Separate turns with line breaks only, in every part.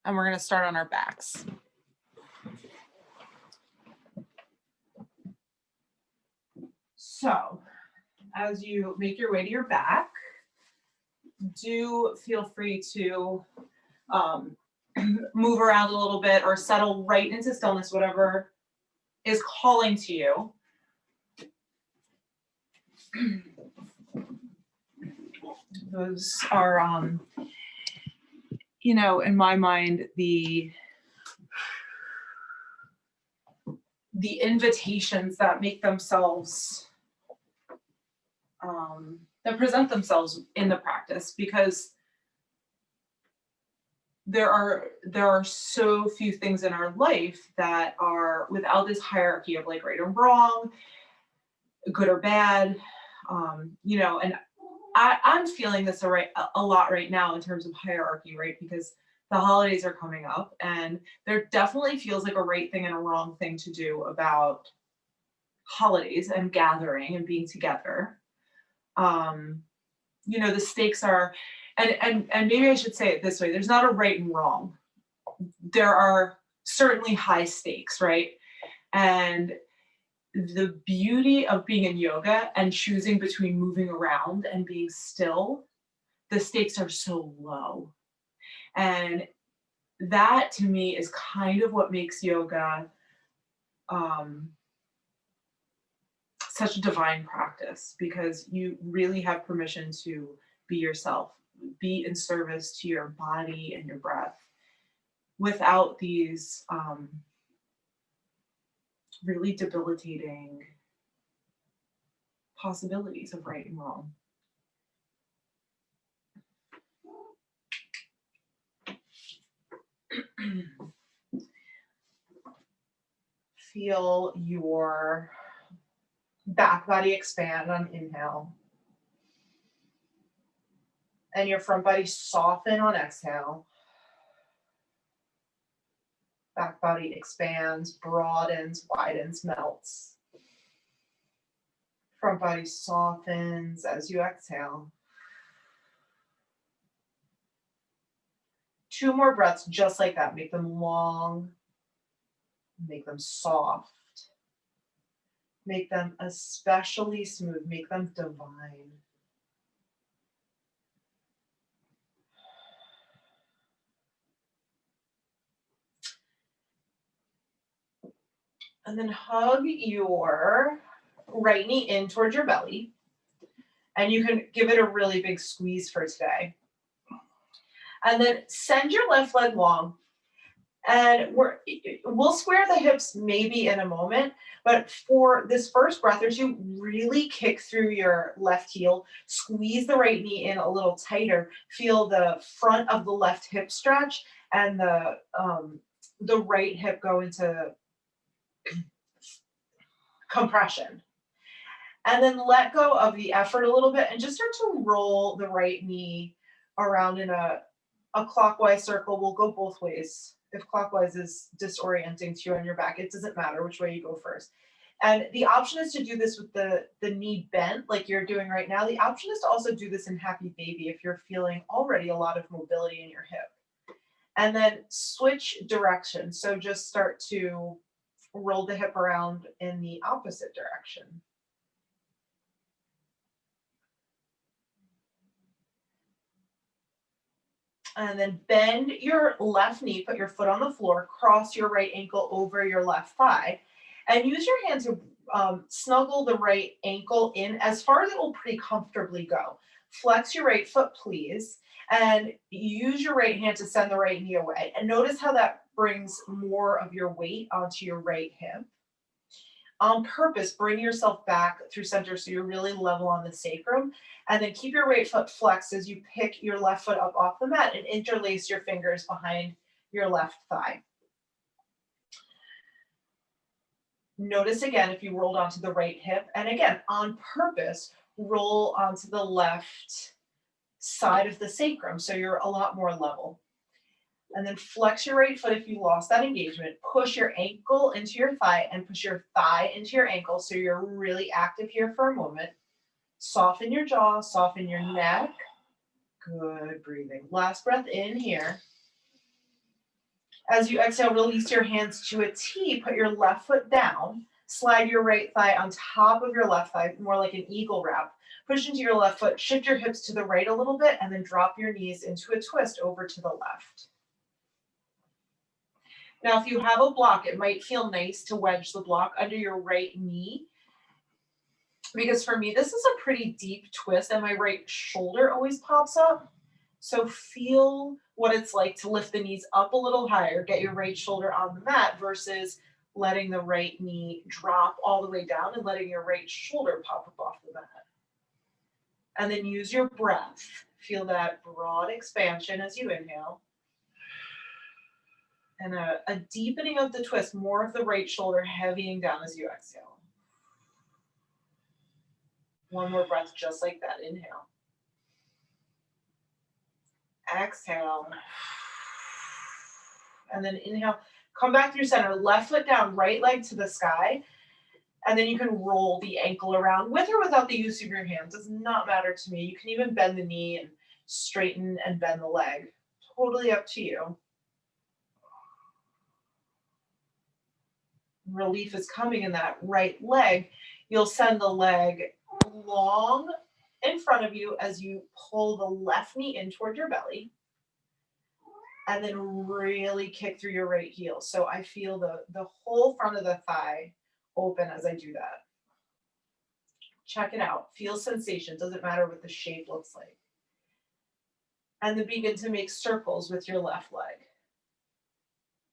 and we're going to start on our backs. So, as you make your way to your back, do feel free to move around a little bit or settle right into stillness, whatever is calling to you. Those are, in my mind, the invitations that make themselves, that present themselves in the practice, because there are so few things in our life that are without this hierarchy of like right or wrong, good or bad, and I'm feeling this a lot right now in terms of hierarchy, right? Because the holidays are coming up, and there definitely feels like a right thing and a wrong thing to do about holidays and gathering and being together. The stakes are, and maybe I should say it this way: there's not a right and wrong. There are certainly high stakes, right? And the beauty of being in yoga and choosing between moving around and being still, the stakes are so low. And that to me is kind of what makes yoga such a divine practice, because you really have permission to be yourself, be in service to your body and your breath without these really debilitating possibilities of right and wrong. Feel your back body expand on inhale, and your front body soften on exhale. Back body expands, broadens, widens, melts. Front body softens as you exhale. 2 more breaths just like that. Make them long, make them soft, make them especially smooth, make them divine. And then hug your right knee in towards your belly. And you can give it a really big squeeze for today. And then send your left leg long. And we'll square the hips maybe in a moment, but for this first breath or two, really kick through your left heel, squeeze the right knee in a little tighter, feel the front of the left hip stretch, and the right hip go into compression. And then let go of the effort a little bit and just start to roll the right knee around in a clockwise circle. We'll go both ways. If clockwise is disorienting to you on your back, it doesn't matter which way you go first. And the option is to do this with the knee bent like you're doing right now. The option is to also do this in Happy Baby if you're feeling already a lot of mobility in your hip. And then switch direction. So just start to roll the hip around in the opposite direction. And then bend your left knee, put your foot on the floor, cross your right ankle over your left thigh, and use your hand to snuggle the right ankle in as far as it will pretty comfortably go. Flex your right foot, please, and use your right hand to send the right knee away. And notice how that brings more of your weight onto your right hip. On purpose, bring yourself back through center so you're really level on the sacrum. And then keep your right foot flexed as you pick your left foot up off the mat and interlace your fingers behind your left thigh. Notice again if you rolled onto the right hip. And again, on purpose, roll onto the left side of the sacrum so you're a lot more level. And then flex your right foot if you lost that engagement. Push your ankle into your thigh and push your thigh into your ankle so you're really active here for a moment. Soften your jaw, soften your neck. Good breathing. Last breath in here. As you exhale, release your hands to a T, put your left foot down, slide your right thigh on top of your left thigh, more like an eagle wrap. Push into your left foot, shift your hips to the right a little bit, and then drop your knees into a twist over to the left. Now, if you have a block, it might feel nice to wedge the block under your right knee, because for me, this is a pretty deep twist and my right shoulder always pops up. So feel what it's like to lift the knees up a little higher, get your right shoulder on the mat versus letting the right knee drop all the way down and letting your right shoulder pop up off the mat. And then use your breath. Feel that broad expansion as you inhale. And a deepening of the twist, more of the right shoulder heavying down as you exhale. One more breath just like that. Inhale. Exhale. And then inhale. Come back through center. Left foot down, right leg to the sky. And then you can roll the ankle around with or without the use of your hands. Does not matter to me. You can even bend the knee and straighten and bend the leg. Totally up to you. Relief is coming in that right leg. You'll send the leg long in front of you as you pull the left knee in toward your belly. And then really kick through your right heel. So I feel the whole front of the thigh open as I do that. Check it out. Feel sensation. Doesn't matter what the shape looks like. And then begin to make circles with your left leg,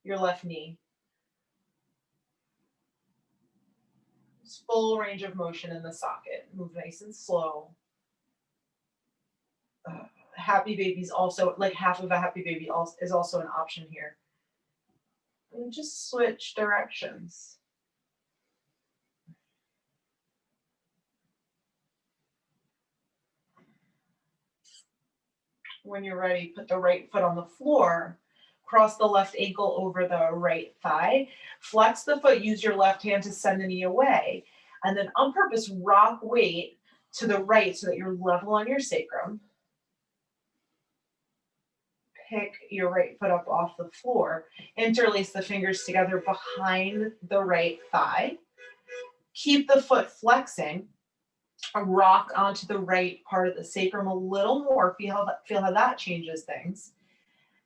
your left knee. It's full range of motion in the socket. Move nice and slow. Happy baby's also, like half of a happy baby is also an option here. And just switch directions. When you're ready, put the right foot on the floor, cross the left ankle over the right thigh, flex the foot, use your left hand to send the knee away, and then on purpose, rock weight to the right so that you're level on your sacrum. Pick your right foot up off the floor, interlace the fingers together behind the right thigh, keep the foot flexing, rock onto the right part of the sacrum a little more, feel how that changes things.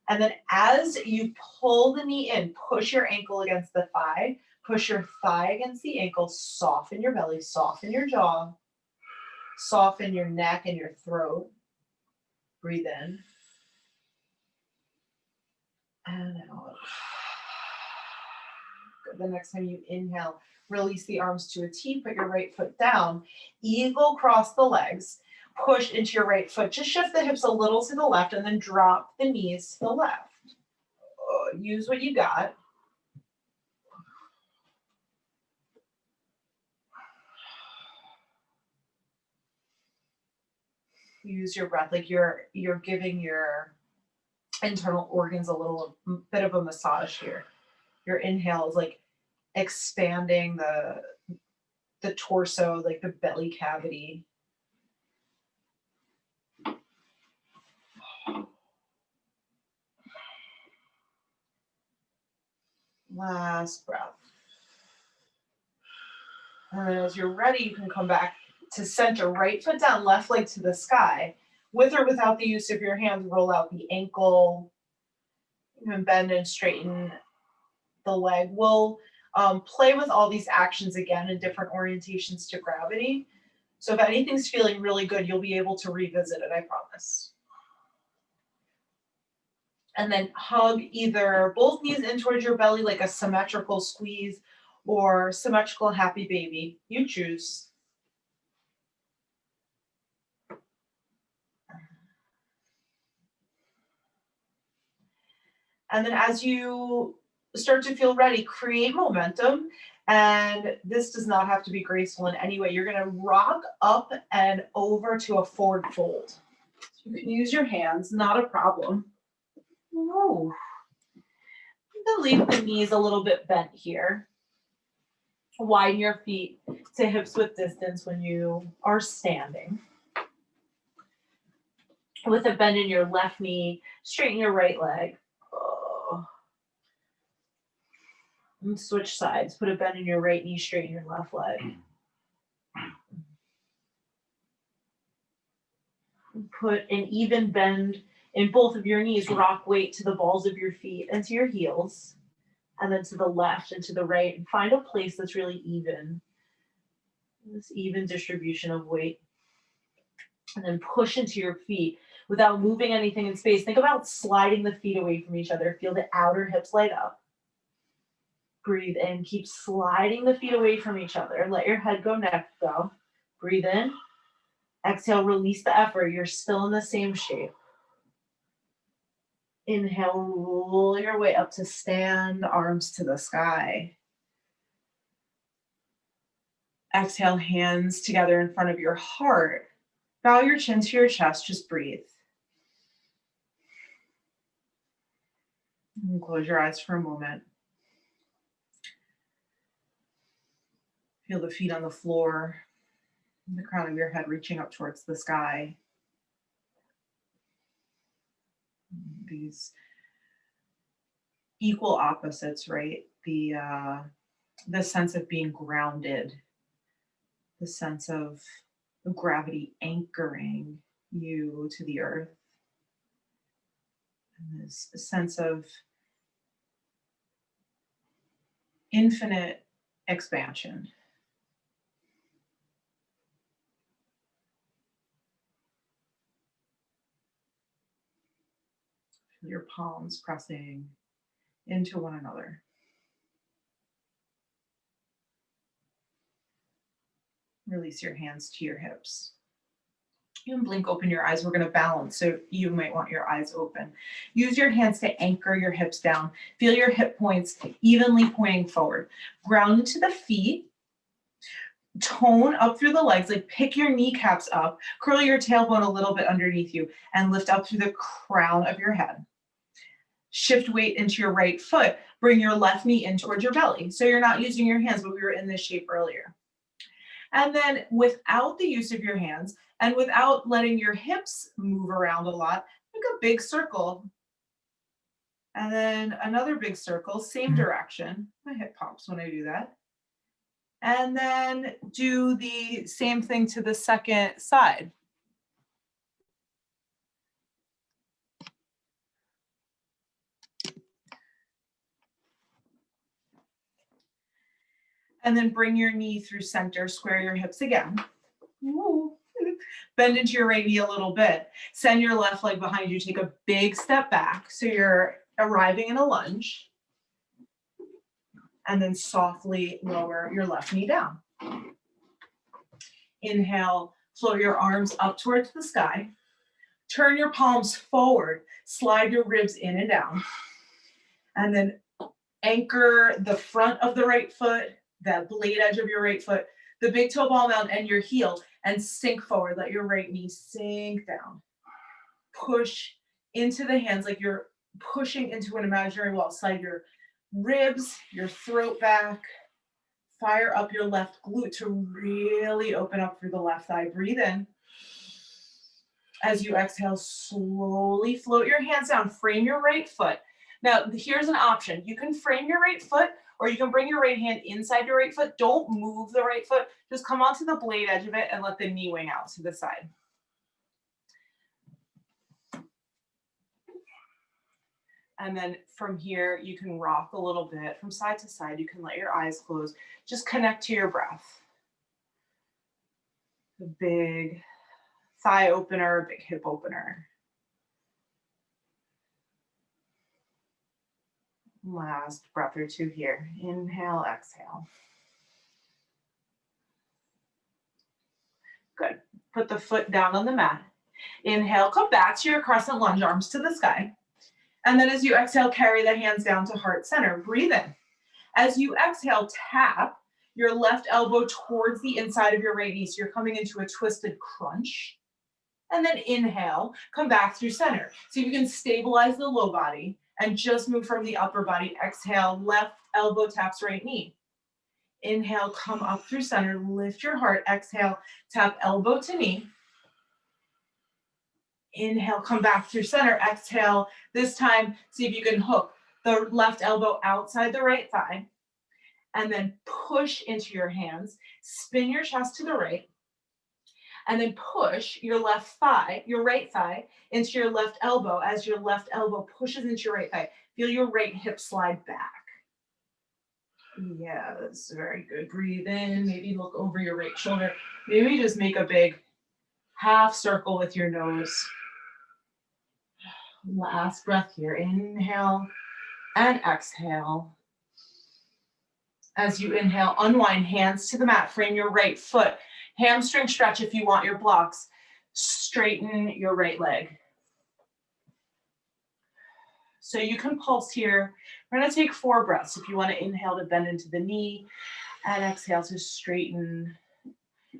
And then as you pull the knee in, push your ankle against the thigh, push your thigh against the ankle, soften your belly, soften your jaw, soften your neck and your throat. Breathe in. And out. The next time you inhale, release the arms to a T, put your right foot down, eagle cross the legs, push into your right foot, just shift the hips a little to the left and then drop the knees to the left. Use what you got. Use your breath like you're giving your internal organs a little bit of a massage here. Your inhale is like expanding the torso, like the belly cavity. Last breath. And then as you're ready, you can come back to center, right foot down, left leg to the sky. With or without the use of your hands, roll out the ankle. You can bend and straighten the leg. We'll play with all these actions again in different orientations to gravity. So if anything's feeling really good, you'll be able to revisit it, I promise. And then hug either both knees in towards your belly like a symmetrical squeeze or symmetrical happy baby. You choose. And then as you start to feel ready, create momentum. And this does not have to be graceful in any way. You're going to rock up and over to a forward fold. You can use your hands, not a problem. Ooh. You can leave the knees a little bit bent here. Widen your feet to hips width distance when you are standing. With a bend in your left knee, straighten your right leg. And switch sides. Put a bend in your right knee, straighten your left leg. Put an even bend in both of your knees. Rock weight to the balls of your feet and to your heels, and then to the left and to the right. And find a place that's really even. This even distribution of weight. And then push into your feet without moving anything in space. Think about sliding the feet away from each other. Feel the outer hips light up. Breathe in. Keep sliding the feet away from each other. Let your head go, neck go. Breathe in. Exhale, release the effort. You're still in the same shape. Inhale, roll your way up to stand, arms to the sky. Exhale, hands together in front of your heart. Bow your chin to your chest, just breathe. And close your eyes for a moment. Feel the feet on the floor, the crown of your head reaching up towards the sky. These equal opposites, right? The sense of being grounded, the sense of gravity anchoring you to the earth, and this sense of infinite expansion. Your palms pressing into one another. Release your hands to your hips. You can blink open your eyes. We're going to balance, so you might want your eyes open. Use your hands to anchor your hips down. Feel your hip points evenly pointing forward. Ground into the feet. Tone up through the legs, like pick your kneecaps up. Curl your tailbone a little bit underneath you and lift up through the crown of your head. Shift weight into your right foot. Bring your left knee in towards your belly. So you're not using your hands, but we were in this shape earlier. And then without the use of your hands and without letting your hips move around a lot, make a big circle. And then another big circle, same direction. My hip pops when I do that. And then do the same thing to the second side. And then bring your knee through center, square your hips again. Woo. Bend into your right knee a little bit. Send your left leg behind you. Take a big step back. So you're arriving in a lunge. And then softly lower your left knee down. Inhale, float your arms up towards the sky. Turn your palms forward. Slide your ribs in and down. And then anchor the front of the right foot, the blade edge of your right foot, the big toe ball mound, and your heel, and sink forward. Let your right knee sink down. Push into the hands like you're pushing into an imaginary wall. Slide your ribs, your throat back. Fire up your left glute to really open up through the left thigh. Breathe in. As you exhale, slowly float your hands down. Frame your right foot. Now, here's an option. You can frame your right foot, or you can bring your right hand inside your right foot. Don't move the right foot. Just come onto the blade edge of it and let the knee wing out to the side. And then from here, you can rock a little bit from side to side. You can let your eyes close. Just connect to your breath. A big thigh opener, big hip opener. Last breath or two here. Inhale, exhale. Good. Put the foot down on the mat. Inhale, come back to your crescent lunge, arms to the sky. And then as you exhale, carry the hands down to heart center. Breathe in. As you exhale, tap your left elbow towards the inside of your right knee. So you're coming into a twisted crunch. And then inhale, come back through center. So you can stabilize the low body and just move from the upper body. Exhale, left elbow taps right knee. Inhale, come up through center, lift your heart. Exhale, tap elbow to knee. Inhale, come back through center. Exhale, this time, see if you can hook the left elbow outside the right thigh. and then push into your hands. Spin your chest to the right, and then push your left thigh, your right thigh, into your left elbow as your left elbow pushes into your right thigh. Feel your right hip slide back. Yeah, that's very good. Breathe in, maybe look over your right shoulder. Maybe just make a big half circle with your nose. Last breath here. Inhale and exhale. As you inhale, unwind, hands to the mat, frame your right foot. Hamstring stretch if you want your blocks. Straighten your right leg. So you can pulse here. We're gonna take 4 breaths. If you wanna inhale to bend into the knee and exhale to straighten,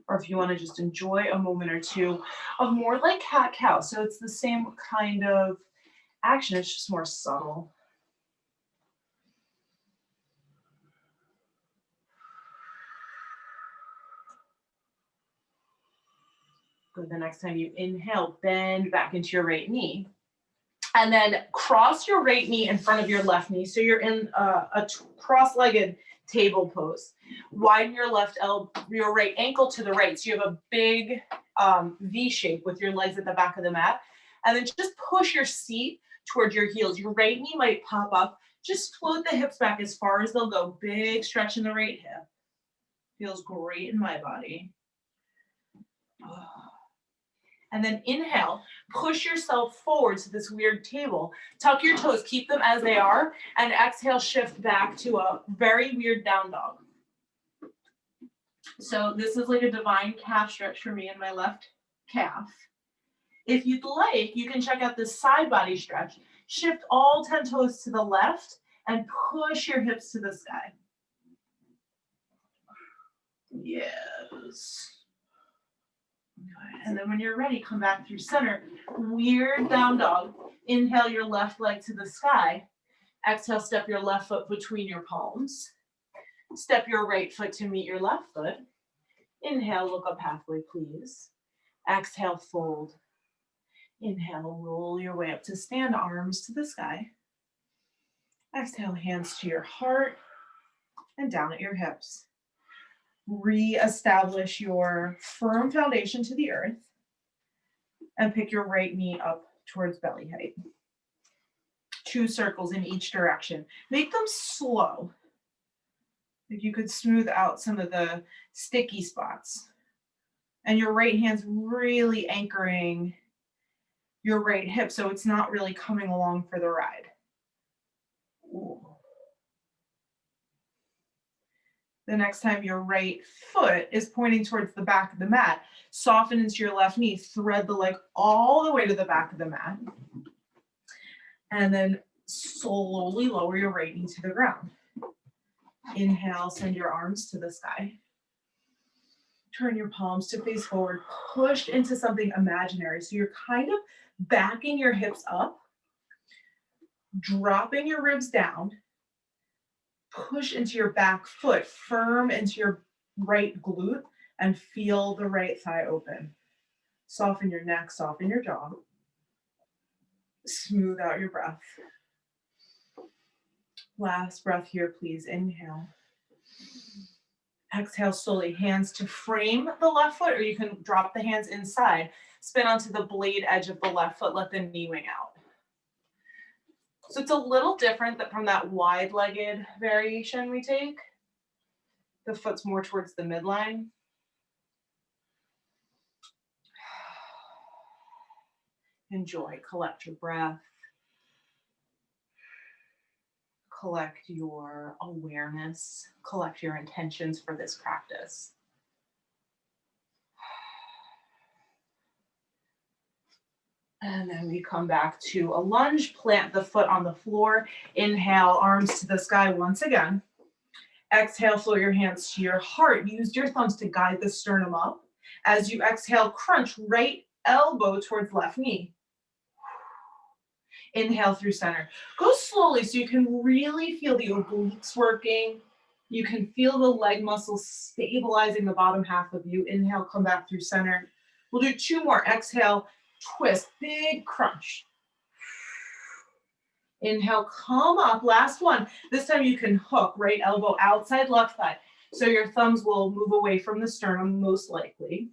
or if you wanna just enjoy a moment or two of more like cat-cow. So it's the same kind of action, it's just more subtle. Good, the next time you inhale, bend back into your right knee. And then cross your right knee in front of your left knee. So you're in a cross-legged table pose. Widen your your right ankle to the right. So you have a big V shape with your legs at the back of the mat. And then just push your seat towards your heels. Your right knee might pop up. Just float the hips back as far as they'll go. Big stretch in the right hip. Feels great in my body. And then inhale, push yourself forward to this weird table. Tuck your toes, keep them as they are, and exhale, shift back to a very weird down dog. So this is like a divine calf stretch for me in my left calf. If you'd like, you can check out this side body stretch. Shift all 10 toes to the left and push your hips to the sky. Yes. And then when you're ready, come back through center. Weird down dog. Inhale your left leg to the sky. Exhale, step your left foot between your palms. Step your right foot to meet your left foot. Inhale, look up halfway, please. Exhale, fold. Inhale, roll your way up to stand, arms to the sky. Exhale, hands to your heart and down at your hips. Re-establish your firm foundation to the earth and pick your right knee up towards belly height. 2 circles in each direction. Make them slow. If you could smooth out some of the sticky spots. And your right hand's really anchoring your right hip so it's not really coming along for the ride. Ooh. The next time your right foot is pointing towards the back of the mat, soften into your left knee, thread the leg all the way to the back of the mat, and then slowly lower your right knee to the ground. Inhale, send your arms to the sky. Turn your palms to face forward, push into something imaginary. So you're kind of backing your hips up, dropping your ribs down, push into your back foot, firm into your right glute, and feel the right thigh open. Soften your neck, soften your jaw. Smooth out your breath. Last breath here, please. Inhale. Exhale slowly, hands to frame the left foot, or you can drop the hands inside. Spin onto the blade edge of the left foot, let the knee wing out. So it's a little different from that wide-legged variation we take. The foot's more towards the midline. Enjoy, collect your breath. Collect your awareness, collect your intentions for this practice. And then we come back to a lunge, plant the foot on the floor. Inhale, arms to the sky once again. Exhale, float your hands to your heart. Use your thumbs to guide the sternum up. As you exhale, crunch right elbow towards left knee. Inhale through center. Go slowly so you can really feel the obliques working. You can feel the leg muscles stabilizing the bottom half of you. Inhale, come back through center. We'll do 2 more. Exhale, twist, big crunch. Inhale, come up, last one. This time you can hook right elbow outside left thigh. So your thumbs will move away from the sternum most likely.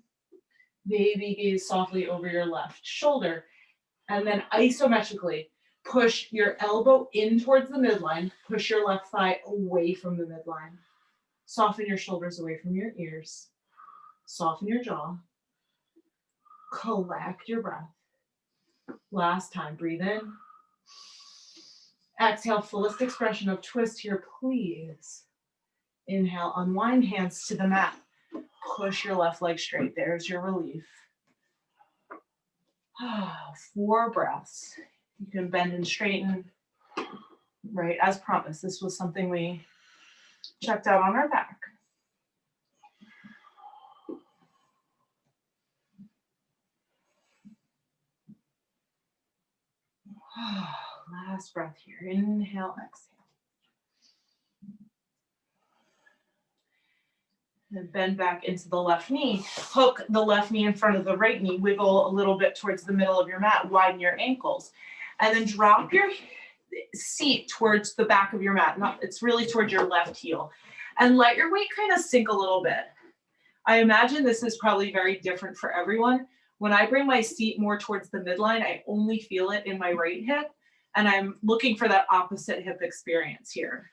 Baby gaze softly over your left shoulder. And then isometrically, push your elbow in towards the midline, push your left thigh away from the midline. Soften your shoulders away from your ears. Soften your jaw. Collect your breath. Last time, breathe in. Exhale, fullest expression of twist here, please. Inhale, unwind, hands to the mat. Push your left leg straight. There's your relief. 4 breaths. You can bend and straighten. Right, as promised, this was something we checked out on our back. Last breath here. Inhale, exhale. And bend back into the left knee. Hook the left knee in front of the right knee. Wiggle a little bit towards the middle of your mat. Widen your ankles. And then drop your seat towards the back of your mat. It's really towards your left heel. And let your weight kind of sink a little bit. I imagine this is probably very different for everyone. When I bring my seat more towards the midline, I only feel it in my right hip. And I'm looking for that opposite hip experience here.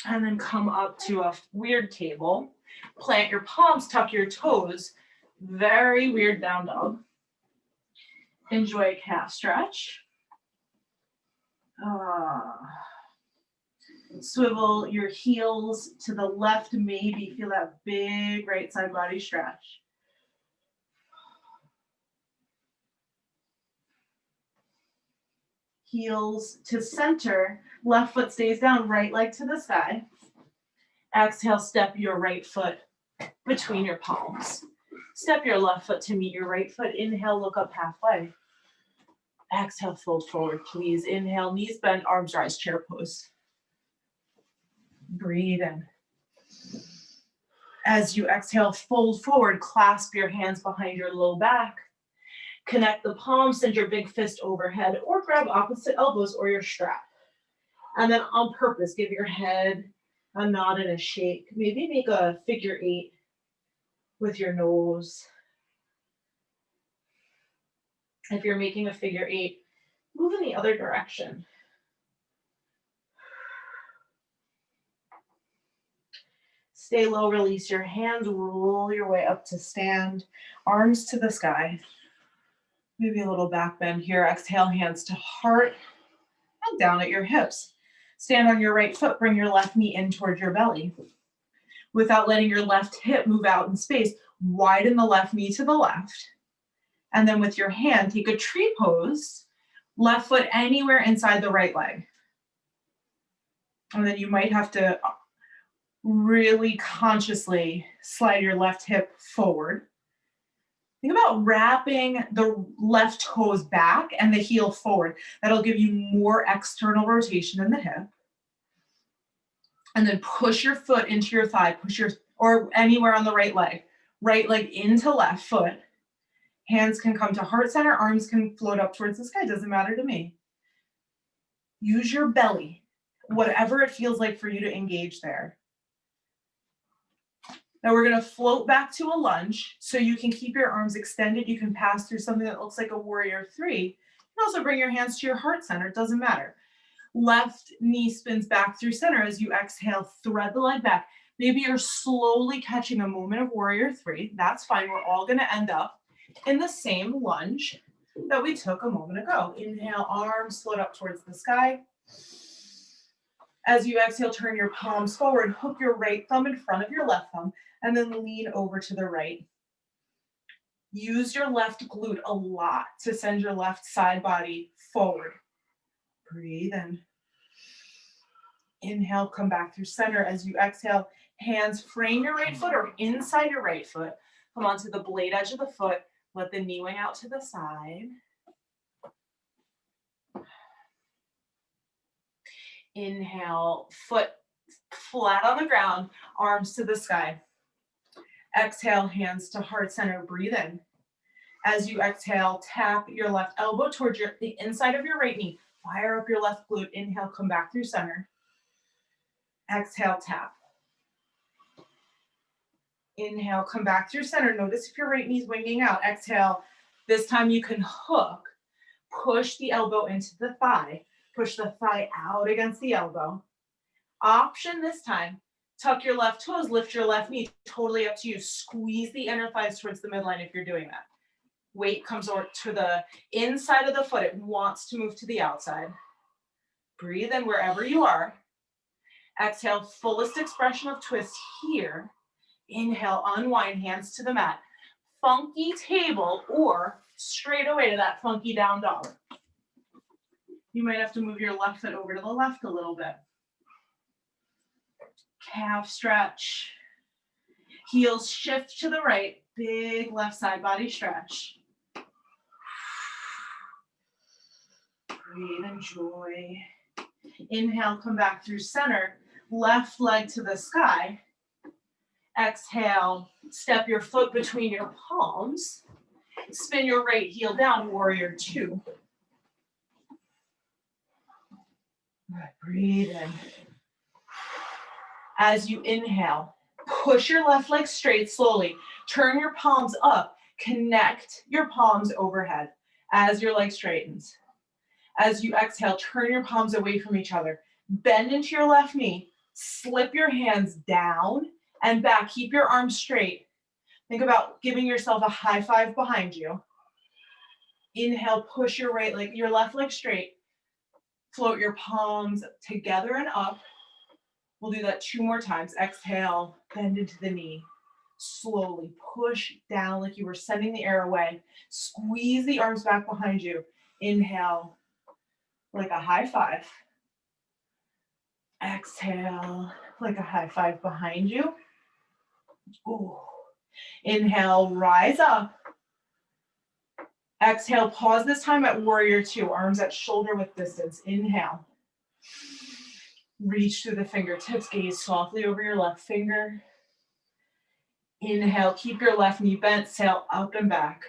And then come up to a weird table. Plant your palms, tuck your toes. Very weird down dog. Enjoy a calf stretch. Swivel your heels to the left, maybe feel that big right side body stretch. Heels to center, left foot stays down, right leg to the sky. Exhale, step your right foot between your palms. Step your left foot to meet your right foot. Inhale, look up halfway. Exhale, fold forward, please. Inhale, knees bend, arms rise, chair pose. Breathe in. As you exhale, fold forward, clasp your hands behind your low back. Connect the palms, send your big fist overhead, or grab opposite elbows or your strap. And then on purpose, give your head a nod and a shake. Maybe make a figure 8 with your nose. If you're making a figure 8, move in the other direction. Stay low, release your hands, roll your way up to stand, arms to the sky. Maybe a little back bend here. Exhale, hands to heart and down at your hips. Stand on your right foot, bring your left knee in towards your belly. Without letting your left hip move out in space, widen the left knee to the left. And then with your hand, take a tree pose, left foot anywhere inside the right leg. And then you might have to really consciously slide your left hip forward. Think about wrapping the left toes back and the heel forward. That'll give you more external rotation in the hip. And then push your foot into your thigh, or anywhere on the right leg into left foot. Hands can come to heart center, arms can float up towards the sky, doesn't matter to me. Use your belly, whatever it feels like for you to engage there. Now we're gonna float back to a lunge, so you can keep your arms extended. You can pass through something that looks like a warrior 3. You can also bring your hands to your heart center, it doesn't matter. Left knee spins back through center as you exhale, thread the leg back. Maybe you're slowly catching a moment of warrior 3. That's fine, we're all gonna end up in the same lunge that we took a moment ago. Inhale, arms float up towards the sky. As you exhale, turn your palms forward, hook your right thumb in front of your left thumb, and then lean over to the right. Use your left glute a lot to send your left side body forward. Breathe in. Inhale, come back through center. As you exhale, hands frame your right foot or inside your right foot. Come onto the blade edge of the foot. Let the knee wing out to the side. Inhale, foot flat on the ground, arms to the sky. Exhale, hands to heart center, breathe in. As you exhale, tap your left elbow towards the inside of your right knee. fire up your left glute. Inhale, come back through center. Exhale, tap. Inhale, come back through center. Notice if your right knee's winging out. Exhale. This time you can hook. Push the elbow into the thigh. Push the thigh out against the elbow. Option this time. Tuck your left toes, lift your left knee. Totally up to you. Squeeze the inner thighs towards the midline if you're doing that. Weight comes over to the inside of the foot. It wants to move to the outside. Breathe in wherever you are. Exhale, fullest expression of twist here. Inhale, unwind, hands to the mat. Funky table or straight away to that funky down dog. You might have to move your left foot over to the left a little bit. Calf stretch. Heels shift to the right. Big left side body stretch. Breathe, enjoy. Inhale, come back through center. Left leg to the sky. Exhale, step your foot between your palms. Spin your right heel down, warrior two. Right, breathe in. As you inhale, push your left leg straight slowly. Turn your palms up. Connect your palms overhead as your leg straightens. As you exhale, turn your palms away from each other. Bend into your left knee. Slip your hands down and back. Keep your arms straight. Think about giving yourself a high five behind you. Inhale, push your left leg straight. Float your palms together and up. We'll do that 2 more times. Exhale, bend into the knee. Slowly push down like you were sending the air away. Squeeze the arms back behind you. Inhale, like a high five. Exhale, like a high five behind you. Ooh. Inhale, rise up. Exhale, pause this time at warrior two, arms at shoulder width distance. Inhale. Reach through the fingertips, gaze softly over your left finger. Inhale, keep your left knee bent, sail up and back.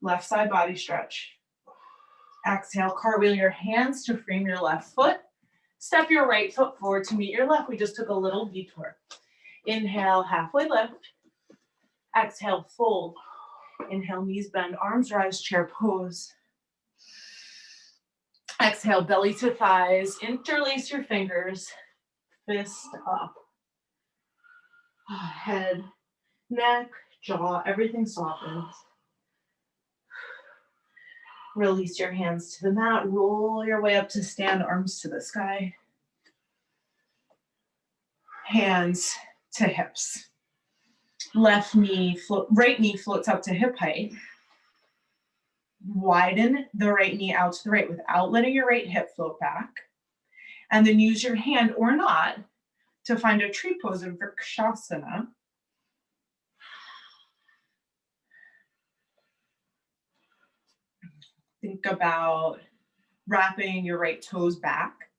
Left side body stretch. Exhale, cartwheel your hands to frame your left foot. Step your right foot forward to meet your left. We just took a little detour. Inhale, halfway lift. Exhale, fold. Inhale, knees bend, arms rise, chair pose. Exhale, belly to thighs, interlace your fingers, fist up. Head, neck, jaw, everything softens. Release your hands to the mat, roll your way up to stand, arms to the sky. Hands to hips. Right knee floats up to hip height. Widen the right knee out to the right without letting your right hip float back. And then use your hand or not to find a tree pose in Vrikshasana. Think about wrapping your right toes back,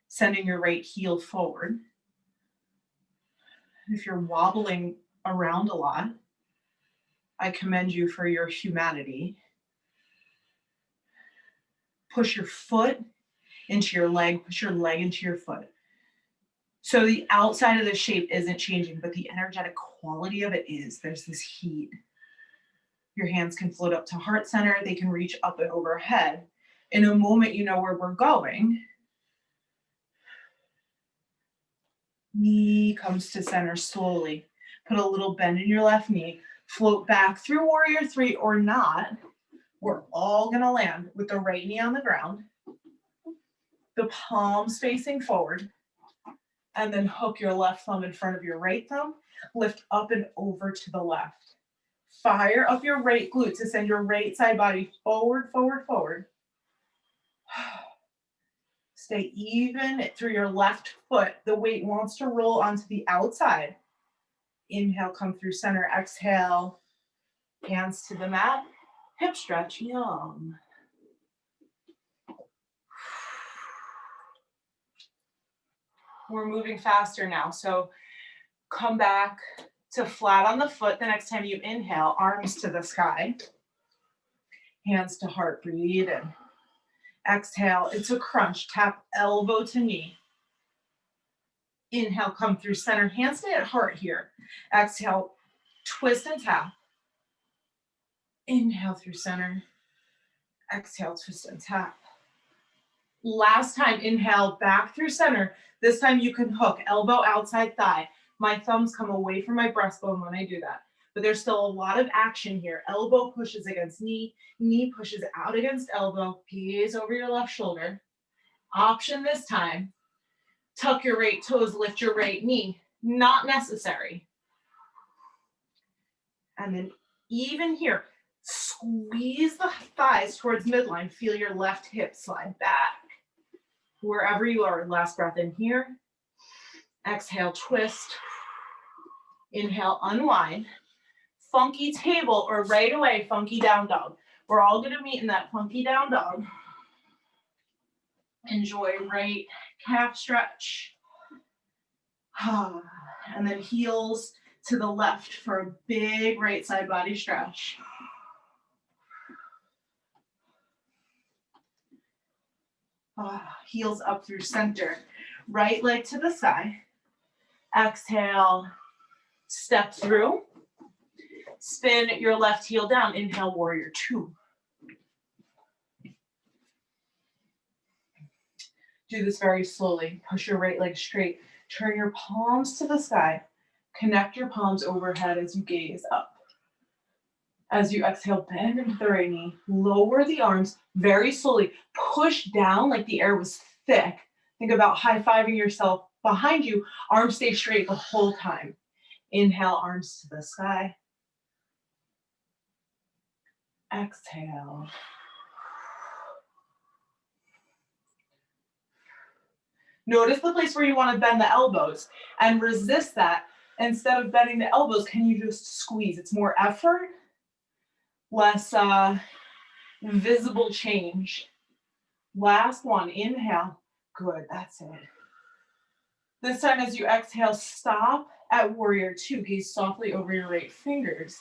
sending your right heel forward. If you're wobbling around a lot, I commend you for your humanity. Push your foot into your leg, push your leg into your foot. So the outside of the shape isn't changing, but the energetic quality of it is. There's this heat. Your hands can float up to heart center. They can reach up and overhead. In a moment, you know where we're going. Knee comes to center slowly. Put a little bend in your left knee. Float back through warrior three or not. We're all gonna land with the right knee on the ground. The palms facing forward. And then hook your left thumb in front of your right thumb. Lift up and over to the left. Fire up your right glute to send your right side body forward, forward, forward. Stay even through your left foot. The weight wants to roll onto the outside. Inhale, come through center. Exhale, hands to the mat. Hip stretch, yum. We're moving faster now. So come back to flat on the foot. The next time you inhale, arms to the sky. Hands to heart, breathe in. Exhale, it's a crunch. Tap elbow to knee. Inhale, come through center. Hands stay at heart here. Exhale, twist and tap. Inhale through center. Exhale, twist and tap. Last time, inhale, back through center. This time you can hook, elbow outside thigh. My thumbs come away from my breastbone when I do that. But there's still a lot of action here. Elbow pushes against knee, knee pushes out against elbow, gaze over your left shoulder. Option this time, tuck your right toes, lift your right knee. Not necessary. And then even here, squeeze the thighs towards midline. Feel your left hip slide back. Wherever you are, last breath in here. Exhale, twist. Inhale, unwind. Funky table, or right away, funky down dog. We're all gonna meet in that funky down dog. Enjoy right calf stretch. And then heels to the left for a big right side body stretch. Heels up through center. Right leg to the side. Exhale, step through. Spin your left heel down. Inhale, warrior two. Do this very slowly. Push your right leg straight. Turn your palms to the sky. Connect your palms overhead as you gaze up. As you exhale, bend into the right knee. Lower the arms very slowly. Push down like the air was thick. Think about high-fiving yourself behind you. Arms stay straight the whole time. Inhale, arms to the sky. Exhale. Notice the place where you want to bend the elbows and resist that. Instead of bending the elbows, can you just squeeze? It's more effort, less visible change. Last one, inhale. Good, that's it. This time as you exhale, stop at warrior two. Gaze softly over your right fingers.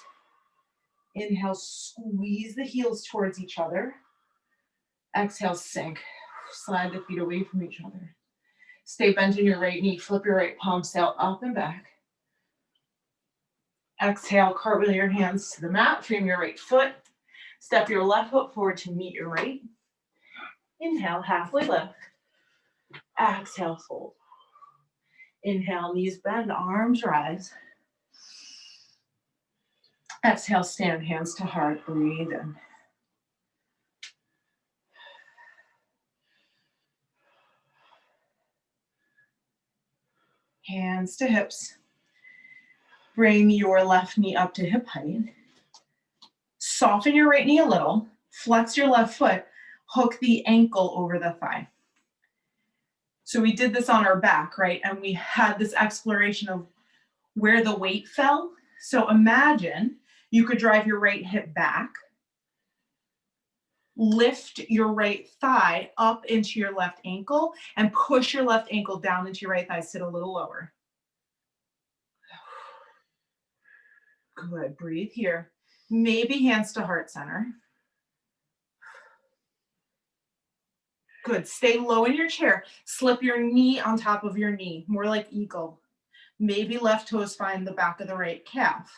Inhale, squeeze the heels towards each other. Exhale, sink. Slide the feet away from each other. Stay bent in your right knee. Flip your right palm, sail up and back. Exhale, cartwheel your hands to the mat. Frame your right foot. Step your left foot forward to meet your right. Inhale, halfway lift. Exhale, fold. Inhale, knees bend, arms rise. Exhale, stand, hands to heart, breathe in. Hands to hips. Bring your left knee up to hip height. Soften your right knee a little. Flex your left foot. Hook the ankle over the thigh. So we did this on our back, right? And we had this exploration of where the weight fell. So imagine you could drive your right hip back, lift your right thigh up into your left ankle, and push your left ankle down into your right thigh. Sit a little lower. Good, breathe here. Maybe hands to heart center. Good, stay low in your chair. Slip your knee on top of your knee, more like eagle. Maybe left toes find the back of the right calf.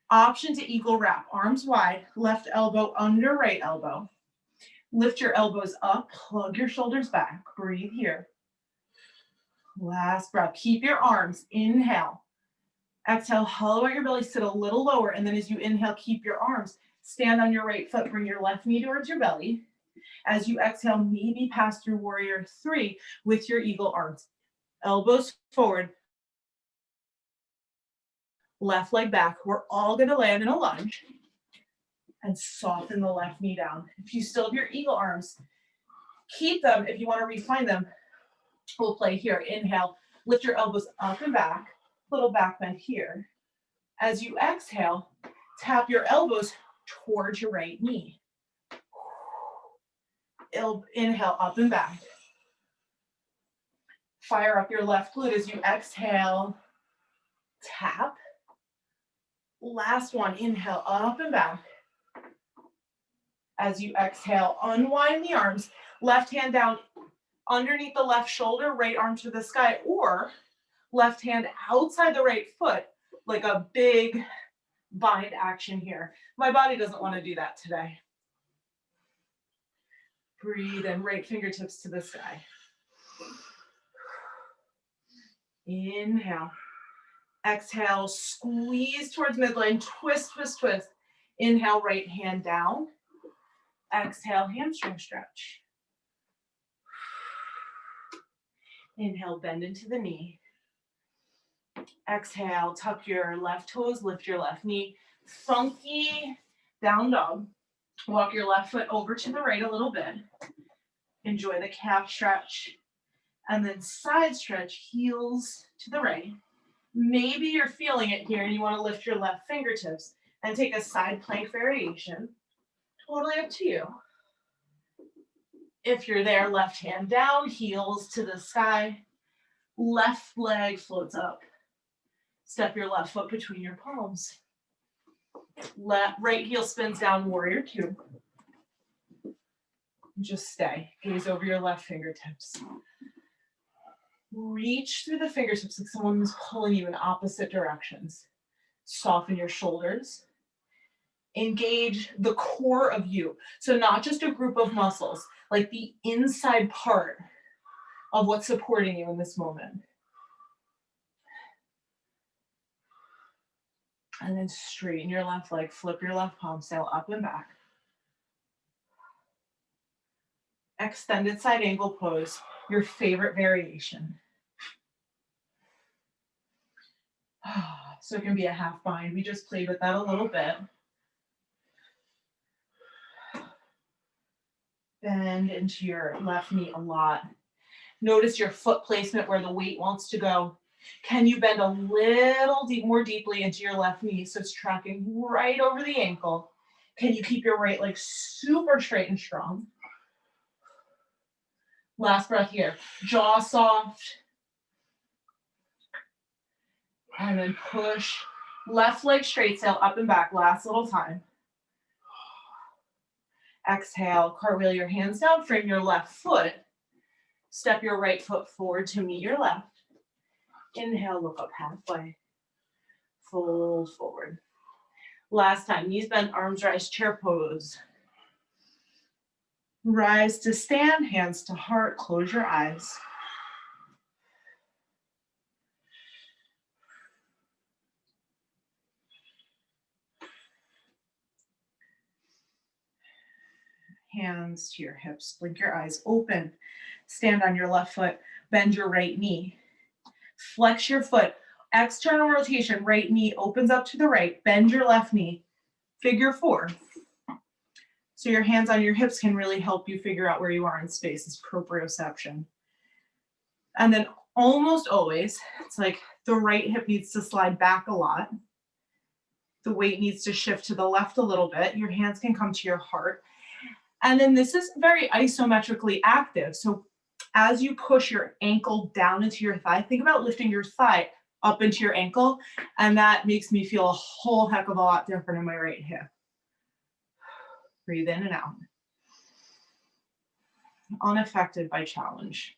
Option to eagle wrap, arms wide, left elbow under right elbow. Lift your elbows up, plug your shoulders back, breathe here. Last breath, keep your arms, inhale. Exhale, hollow out your belly, sit a little lower, and then as you inhale, keep your arms. Stand on your right foot, bring your left knee towards your belly. As you exhale, maybe pass through warrior three with your eagle arms. Elbows forward, left leg back. We're all gonna land in a lunge and soften the left knee down. If you still have your eagle arms, keep them. If you wanna refine them, we'll play here. Inhale, lift your elbows up and back, little back bend here. As you exhale, tap your elbows towards your right knee. Inhale, up and back. Fire up your left glute as you exhale, tap. Last one, inhale, up and back. As you exhale, unwind the arms, left hand down underneath the left shoulder, right arm to the sky, or left hand outside the right foot, like a big bind action here. My body doesn't want to do that today. Breathe in, right fingertips to the sky. Inhale. Exhale, squeeze towards midline, twist, twist, twist. Inhale, right hand down. Exhale, hamstring stretch. Inhale, bend into the knee. Exhale, tuck your left toes, lift your left knee. Funky down dog. Walk your left foot over to the right a little bit. Enjoy the calf stretch. And then side stretch, heels to the right. Maybe you're feeling it here and you want to lift your left fingertips and take a side plank variation. Totally up to you. If you're there, left hand down, heels to the sky. Left leg floats up. Step your left foot between your palms. Right heel spins down, warrior two. Just stay. Gaze over your left fingertips. Reach through the fingertips like someone who's pulling you in opposite directions. Soften your shoulders. Engage the core of you. So not just a group of muscles, like the inside part of what's supporting you in this moment. And then straighten your left leg, flip your left palm, sail up and back. Extended side angle pose, your favorite variation. So it can be a half bind. We just played with that a little bit. Bend into your left knee a lot. Notice your foot placement where the weight wants to go. Can you bend a little more deeply into your left knee so it's tracking right over the ankle? Can you keep your right leg super straight and strong? Last breath here. Jaw soft. And then push. Left leg straight, sail up and back. Last little time. Exhale, cartwheel your hands down, frame your left foot. Step your right foot forward to meet your left. Inhale, look up halfway. Fold forward. Last time, knees bent, arms rise, chair pose. Rise to stand, hands to heart, close your eyes. Hands to your hips, blink your eyes, open. Stand on your left foot, bend your right knee. Flex your foot, external rotation, right knee opens up to the right, bend your left knee, figure four. So your hands on your hips can really help you figure out where you are in space. It's proprioception. And then almost always, it's like the right hip needs to slide back a lot. The weight needs to shift to the left a little bit. Your hands can come to your heart. And then this is very isometrically active. So as you push your ankle down into your thigh, think about lifting your thigh up into your ankle. And that makes me feel a whole heck of a lot different in my right hip. Breathe in and out. Unaffected by challenge.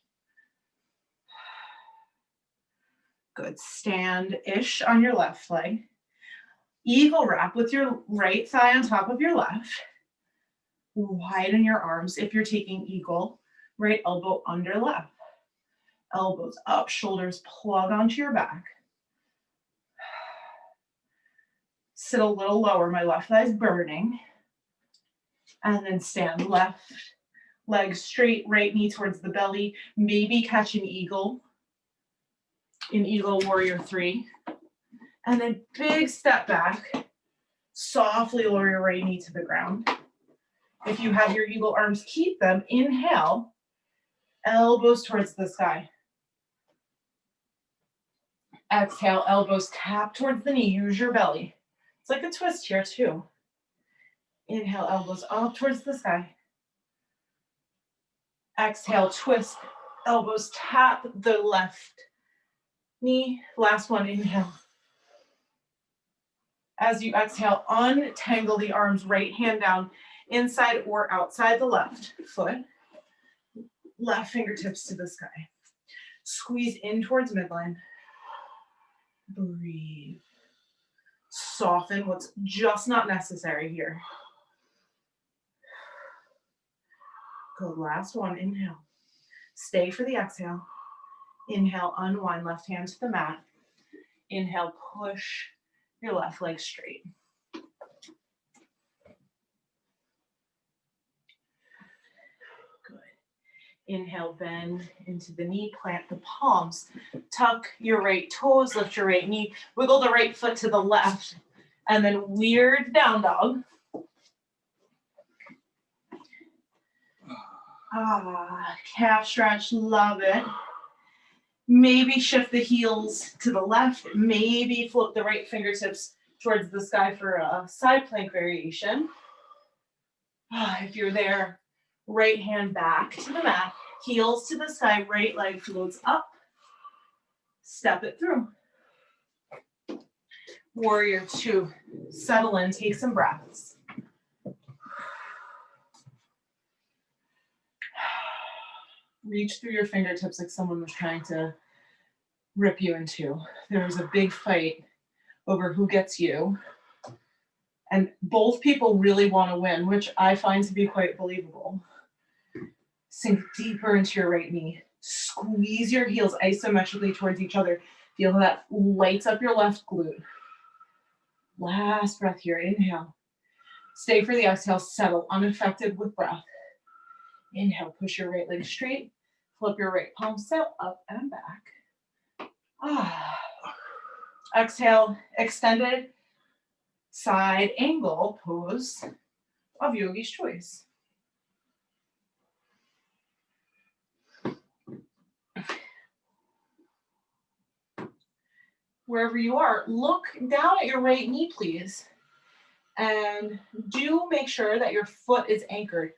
Good. Stand-ish on your left leg. Eagle wrap with your right thigh on top of your left. Widen your arms if you're taking eagle. Right elbow under left. Elbows up, shoulders plug onto your back. Sit a little lower. My left thigh is burning. And then stand left leg straight, right knee towards the belly. Maybe catch an eagle in Eagle Warrior 3. And then big step back. Softly lower your right knee to the ground. If you have your eagle arms, keep them. Inhale, elbows towards the sky. Exhale, elbows tap towards the knee. Use your belly. It's like a twist here too. Inhale, elbows up towards the sky. Exhale, twist. Elbows tap the left knee. Last one, inhale. As you exhale, untangle the arms, right hand down. inside or outside the left foot. Left fingertips to the sky. Squeeze in towards midline. Breathe. Soften what's just not necessary here. Good, last one, inhale. Stay for the exhale. Inhale, unwind, left hand to the mat. Inhale, push your left leg straight. Good. Inhale, bend into the knee, plant the palms. Tuck your right toes, lift your right knee, wiggle the right foot to the left, and then weird down dog. Calf stretch, love it. Maybe shift the heels to the left, maybe flip the right fingertips towards the sky for a side plank variation. If you're there, right hand back to the mat, heels to the sky, right leg floats up. Step it through. Warrior two, settle in, take some breaths. Reach through your fingertips like someone was trying to rip you in two. There was a big fight over who gets you. And both people really want to win, which I find to be quite believable. Sink deeper into your right knee. Squeeze your heels isometrically towards each other. Feel how that lights up your left glute. Last breath here, inhale. Stay for the exhale, settle, unaffected with breath. Inhale, push your right leg straight. Flip your right palm, set up and back. Exhale, extended side angle pose of Yogi's Choice. Wherever you are, look down at your right knee, please. And do make sure that your foot is anchored.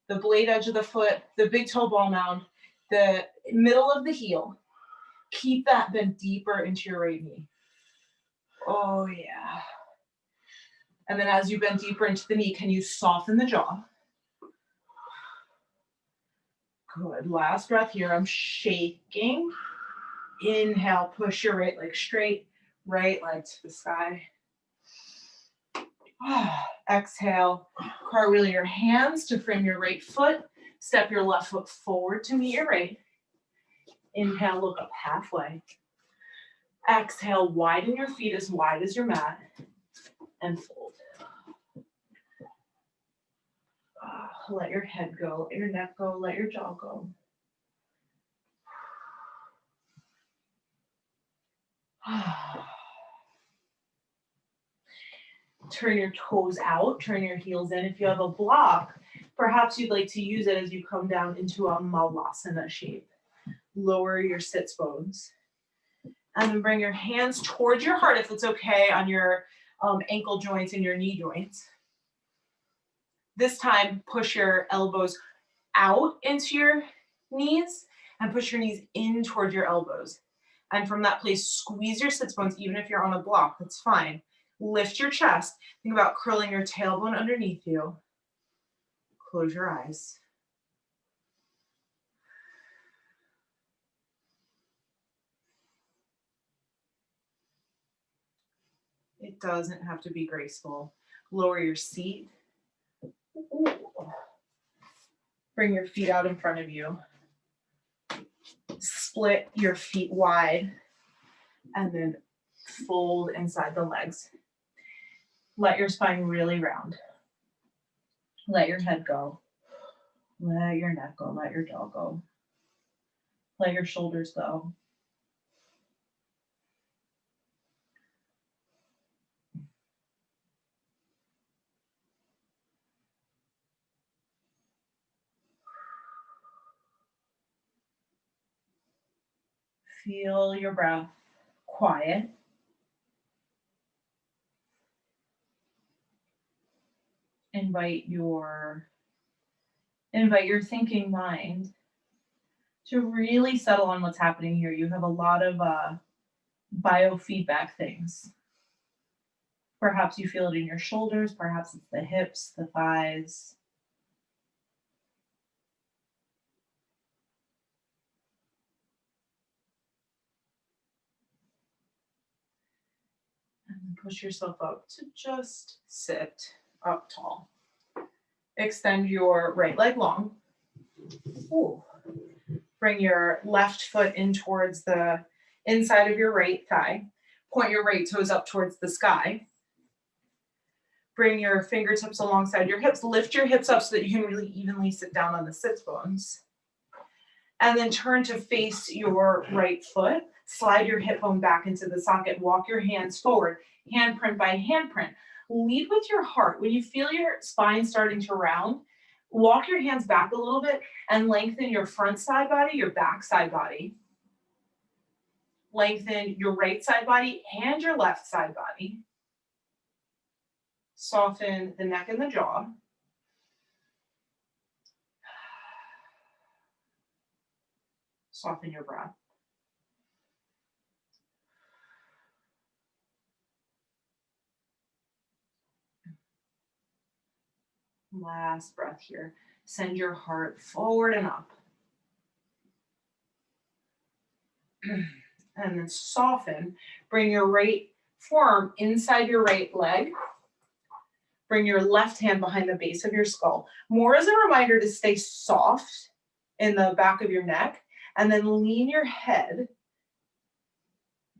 The blade edge of the foot, the big toe ball mound, the middle of the heel. Keep that bent deeper into your right knee. Oh, yeah. And then as you bend deeper into the knee, can you soften the jaw? Good. Last breath here. I'm shaking. Inhale, push your right leg straight, right leg to the sky. Exhale, cartwheel your hands to frame your right foot. Step your left foot forward to meet your right. Inhale, look up halfway. Exhale, widen your feet as wide as your mat and fold. Let your head go, let your neck go, let your jaw go. Turn your toes out, turn your heels in. If you have a block, perhaps you'd like to use it as you come down into a Malasana shape. Lower your sits bones. And then bring your hands towards your heart, if it's okay, on your ankle joints and your knee joints. This time, push your elbows out into your knees and push your knees in toward your elbows. And from that place, squeeze your sits bones, even if you're on a block, that's fine. Lift your chest. Think about curling your tailbone underneath you. Close your eyes. It doesn't have to be graceful. Lower your seat. Ooh. Bring your feet out in front of you. Split your feet wide and then fold inside the legs. Let your spine really round. Let your head go. Let your neck go. Let your jaw go. Let your shoulders go. Feel your breath quiet. Invite your thinking mind to really settle on what's happening here. You have a lot of biofeedback things. Perhaps you feel it in your shoulders, perhaps it's the hips, the thighs, And push yourself up to just sit up tall. Extend your right leg long. Ooh. Bring your left foot in towards the inside of your right thigh. Point your right toes up towards the sky. Bring your fingertips alongside your hips. Lift your hips up so that you can really evenly sit down on the sits bones. And then turn to face your right foot. Slide your hip bone back into the socket. Walk your hands forward, handprint by handprint. Lead with your heart. When you feel your spine starting to round, walk your hands back a little bit and lengthen your front side body, your back side body. Lengthen your right side body and your left side body. Soften the neck and the jaw. Soften your breath. Last breath here. Send your heart forward and up. And then soften. Bring your right forearm inside your right leg. Bring your left hand behind the base of your skull. More as a reminder to stay soft in the back of your neck. And then lean your head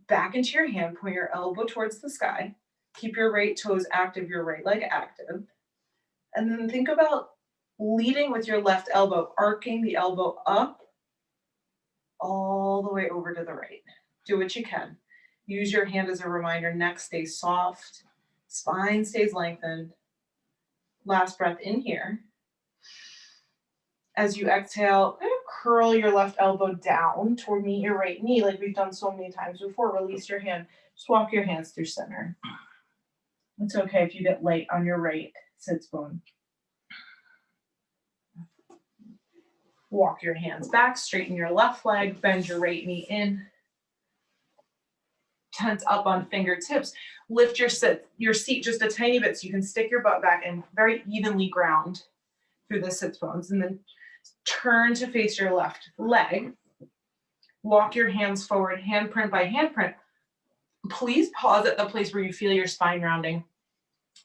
back into your hand. Point your elbow towards the sky. Keep your right toes active, your right leg active. And then think about leading with your left elbow, arcing the elbow up all the way over to the right. Do what you can. Use your hand as a reminder. Neck stays soft. Spine stays lengthened. Last breath in here. As you exhale, kind of curl your left elbow down toward meet your right knee like we've done so many times before. Release your hand. Just walk your hands through center. It's okay if you get light on your right sits bone. Walk your hands back, straighten your left leg, bend your right knee in. Tense up on fingertips. Lift your seat just a tiny bit so you can stick your butt back and very evenly ground through the sits bones. And then turn to face your left leg. Walk your hands forward, handprint by handprint. Please pause at the place where you feel your spine rounding.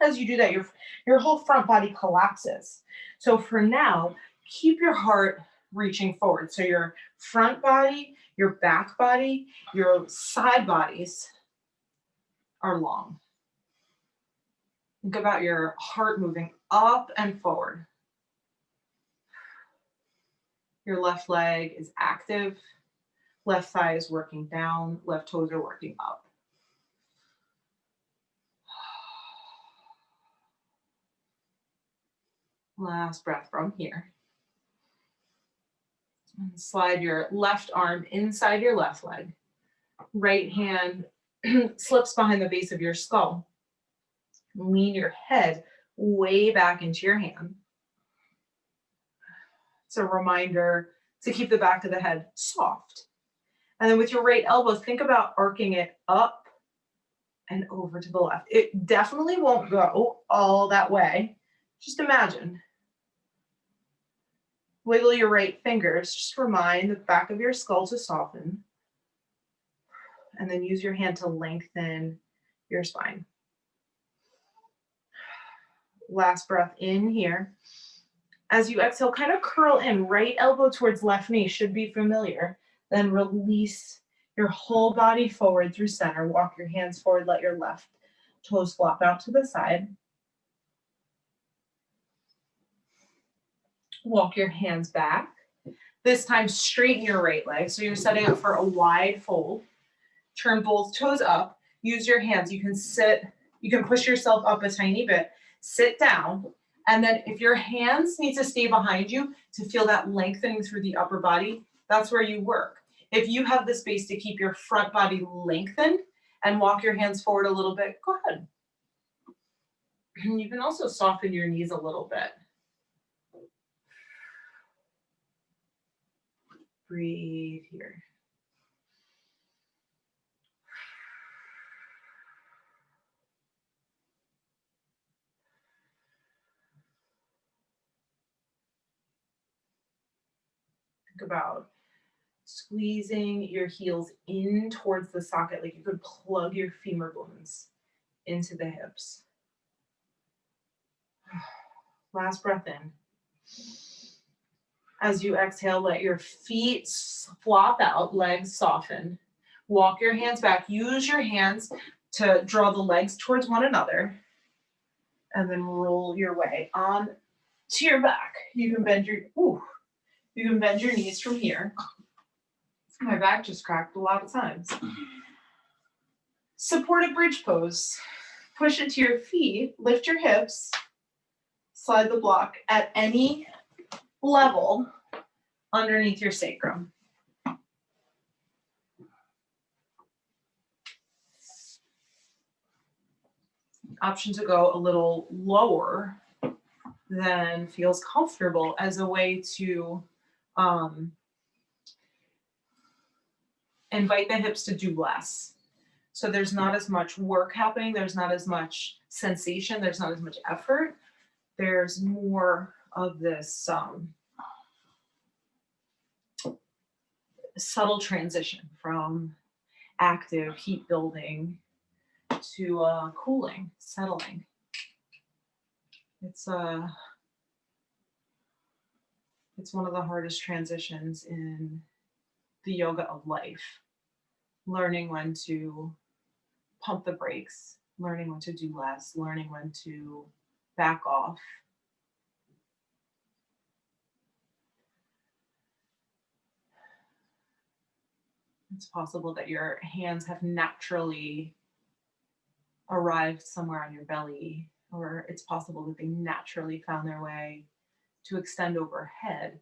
As you do that, your whole front body collapses. So for now, keep your heart reaching forward. So your front body, your back body, your side bodies are long. Think about your heart moving up and forward. Your left leg is active. Left thigh is working down. Left toes are working up. Last breath from here. And slide your left arm inside your left leg. Right hand slips behind the base of your skull. Lean your head way back into your hand. It's a reminder to keep the back of the head soft. And then with your right elbow, think about arcing it up and over to the left. It definitely won't go all that way. Just imagine. Wiggle your right fingers. Just remind the back of your skull to soften. And then use your hand to lengthen your spine. Last breath in here. As you exhale, kind of curl in. Right elbow towards left knee should be familiar. Then release your whole body forward through center. Walk your hands forward. Let your left toes flop out to the side. Walk your hands back. This time, straighten your right leg. So you're setting up for a wide fold. Turn both toes up. Use your hands. You can sit, you can push yourself up a tiny bit. Sit down. And then if your hands need to stay behind you to feel that lengthening through the upper body, that's where you work. If you have the space to keep your front body lengthened and walk your hands forward a little bit, go ahead. You can also soften your knees a little bit. Breathe here. Think about squeezing your heels in towards the socket like you could plug your femur bones into the hips. Last breath in. As you exhale, let your feet flop out, legs soften. Walk your hands back. Use your hands to draw the legs towards one another. And then roll your way on to your back. You can bend your knees from here. My back just cracked a lot of times. Supported bridge pose. Push into your feet, lift your hips, slide the block at any level underneath your sacrum. Option to go a little lower than feels comfortable as a way to invite the hips to do less. So there's not as much work happening, there's not as much sensation, there's not as much effort. There's more of this subtle transition from active heat building to cooling, settling. It's one of the hardest transitions in the yoga of life. Learning when to pump the brakes, learning when to do less, learning when to back off. It's possible that your hands have naturally arrived somewhere on your belly, or it's possible that they naturally found their way to extend overhead.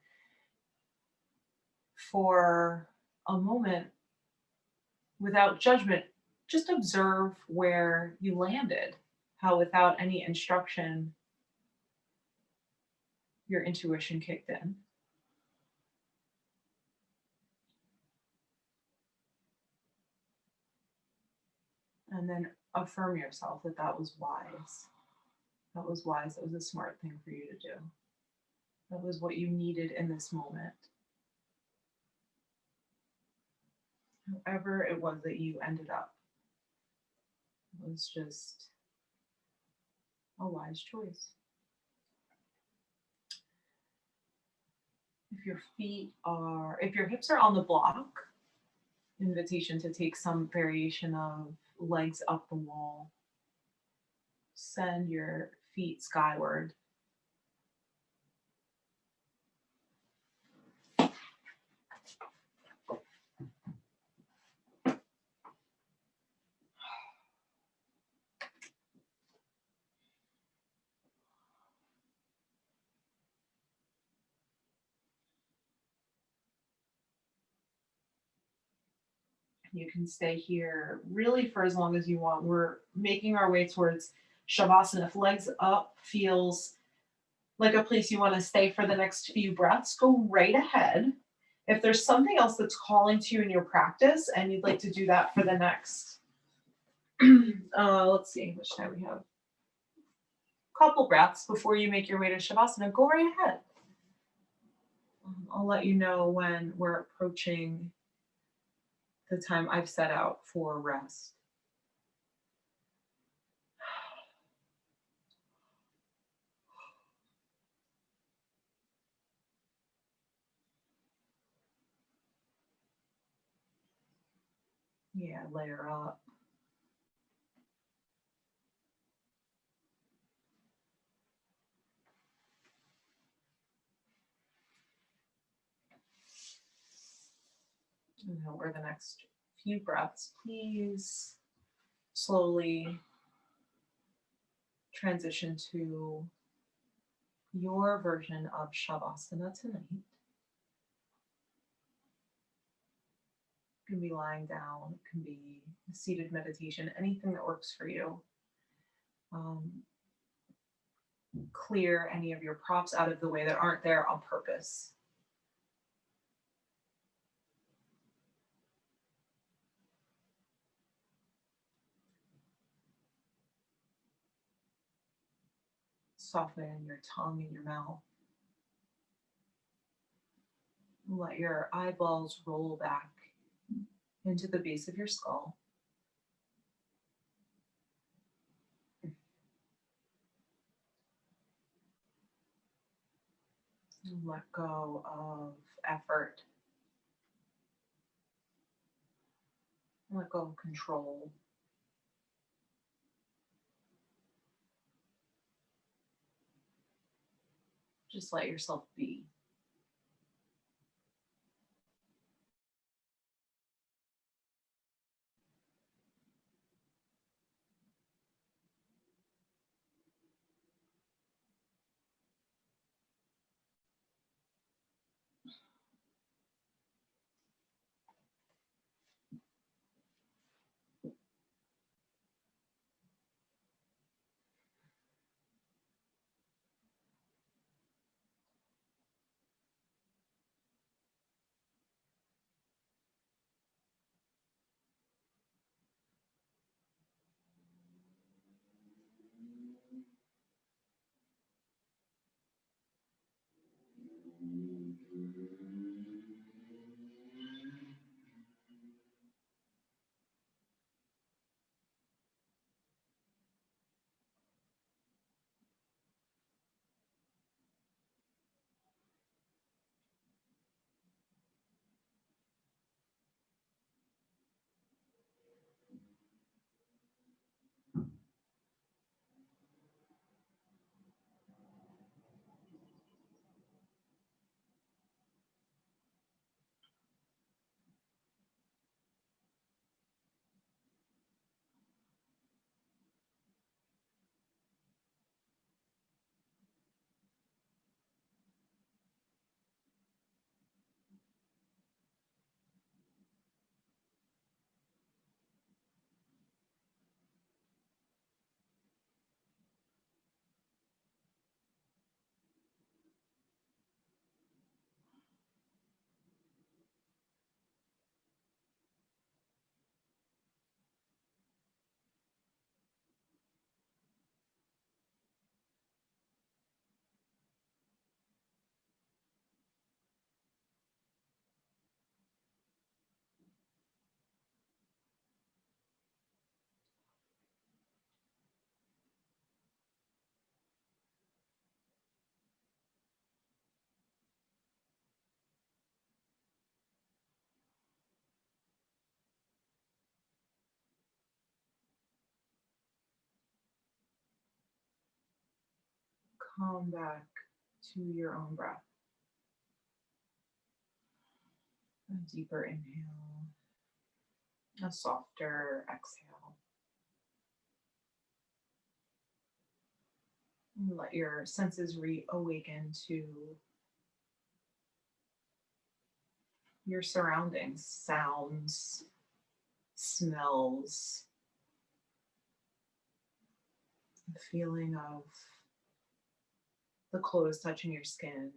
For a moment, without judgment, just observe where you landed, how without any instruction, your intuition kicked in. And then affirm yourself that that was wise. That was wise. That was a smart thing for you to do. That was what you needed in this moment. However it was that you ended up, it was just a wise choice. If your hips are on the block, invitation to take some variation of legs up the wall. Send your feet skyward. You can stay here really for as long as you want. We're making our way towards Shavasana. If legs up feels like a place you want to stay for the next few breaths, go right ahead. If there's something else that's calling to you in your practice and you'd like to do that for the next, let's see, which time we have. Couple breaths before you make your way to Shavasana, go right ahead. I'll let you know when we're approaching the time I've set out for rest. Yeah, layer up. And over the next few breaths, please slowly transition to your version of Shavasana tonight. You can be lying down, it can be a seated meditation, anything that works for you. Clear any of your props out of the way that aren't there on purpose. Soften your tongue and your mouth. Let your eyeballs roll back into the base of your skull. Let go of effort. Let go of control. Just let yourself be. Come back to your own breath. A deeper inhale, a softer exhale. And let your senses reawaken to your surroundings, sounds, smells, the feeling of the clothes touching your skin,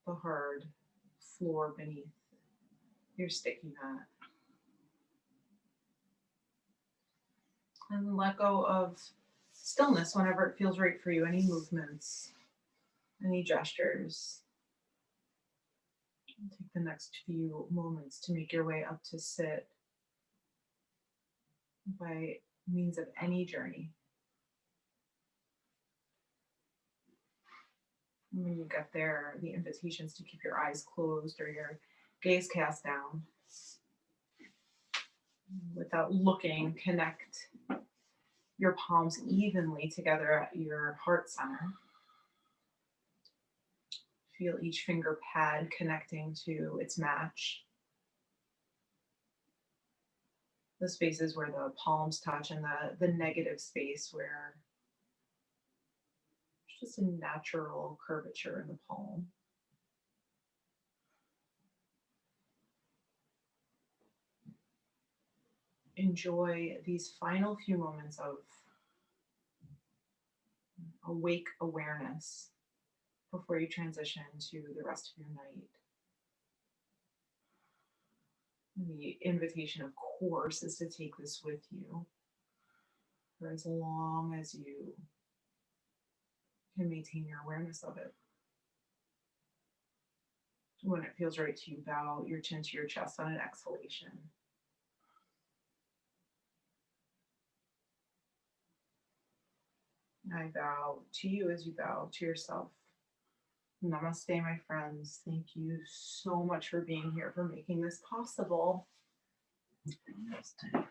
the hard floor beneath your sticky mat. And let go of stillness whenever it feels right for you. Any movements, any gestures. Take the next few moments to make your way up to sit by means of any journey. And when you get there, the invitations to keep your eyes closed or your gaze cast down. Without looking, connect your palms evenly together at your heart center. Feel each finger pad connecting to its match. The spaces where the palms touch and the negative space where there's just a natural curvature in the palm. Enjoy these final few moments of awake awareness before you transition to the rest of your night. The invitation, of course, is to take this with you for as long as you can maintain your awareness of it. When it feels right to you, bow your chin to your chest on an exhalation. I bow to you as you bow to yourself. Namaste, my friends. Thank you so much for being here, for making this possible.
Namaste.